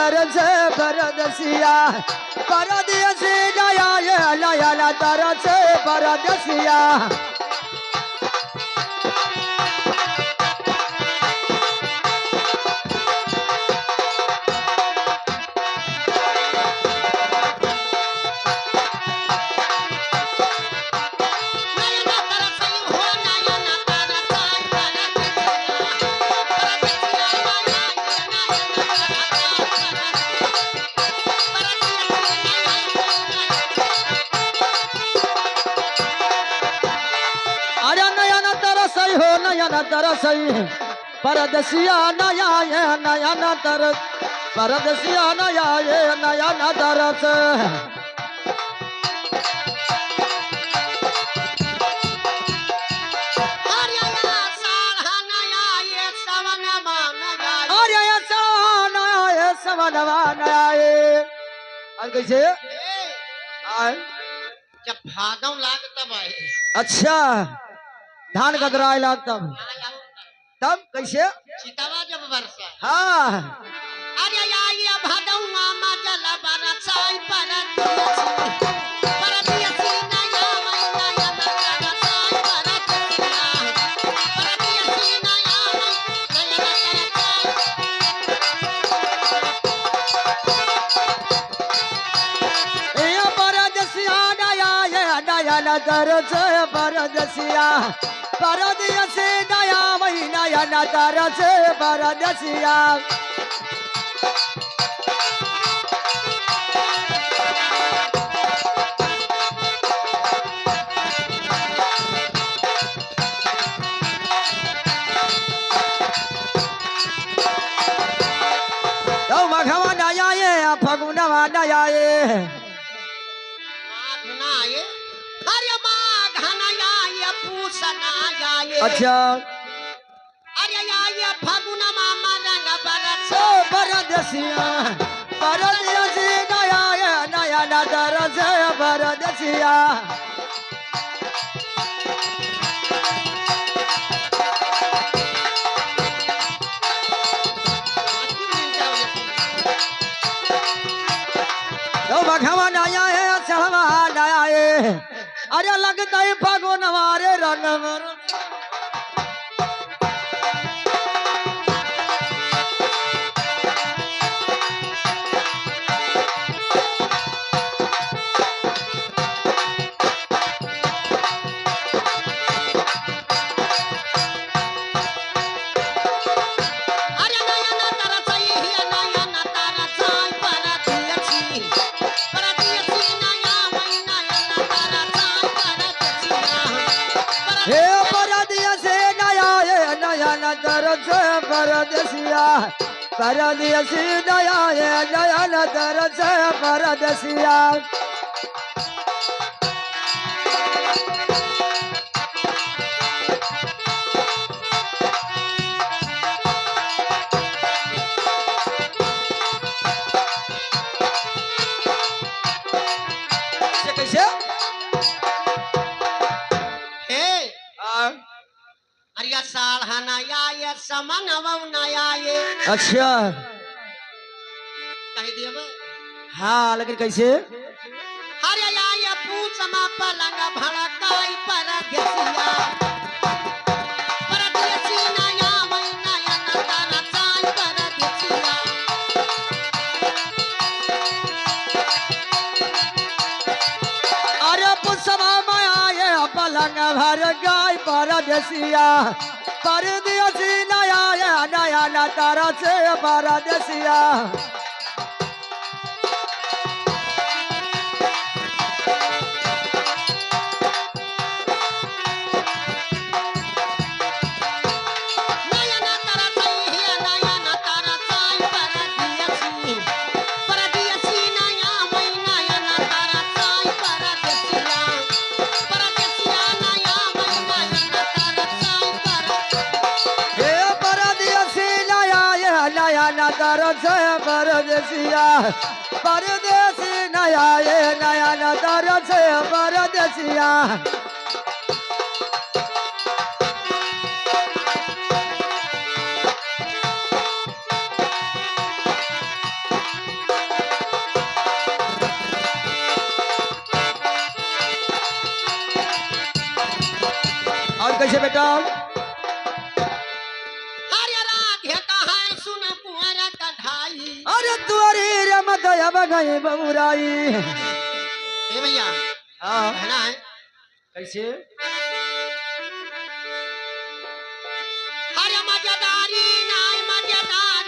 तरस परदेसिया परदेसी नया ये नया तरस परदेसिया नया तरसई परदेसिया नया ये नया तरस परदेसिया नया ये नया तरस कैसे जब भादव लाग तब आए अच्छा धान गदराए लाग तब कैसे चितवा जब बरसा हाँ अरे आइया भादव मामा जल बरसाई परदेसी नया महीना या बरसाई परदेसी नया महीना ये परदेसिया नया ये नया तरस परदेसिया परदेसी नया महीना या तरस परदेसिया मघवा नया ये फगुनवा नया ये अच्छा अरे आइया फागुन मामा रंग बरस परदेसिया परदेसी नया ये नया तरस परदेसिया मघवा नया है चढ़वा नया है अरे लगता है फागुन हमारे रंग हे परदेसी नया ये नया तरस परदेसिया परदेसी नया ये नया तरस परदेसिया कैसे अरे साल नया ये समन नया ये अच्छा कह दिए हाँ लेकिन कैसे अरे आया पूछ मा पलंग भड़काई परदेसिया परदेसी नया महीना या तरसाई परदेसिया अरे पुष्पा माया ये पलंग भर गाय परदेसिया परदेसी नया ये नया तरस परदेसिया तरस परदेसिया परदेसी नया ये नया तरस परदेसिया कैसे बेटा अरे राधे कहाँ सुन कुंवर कढ़ाई अरे तुअरी रे मदया बगई बबुराई ए भैया हाँ कहना है कैसे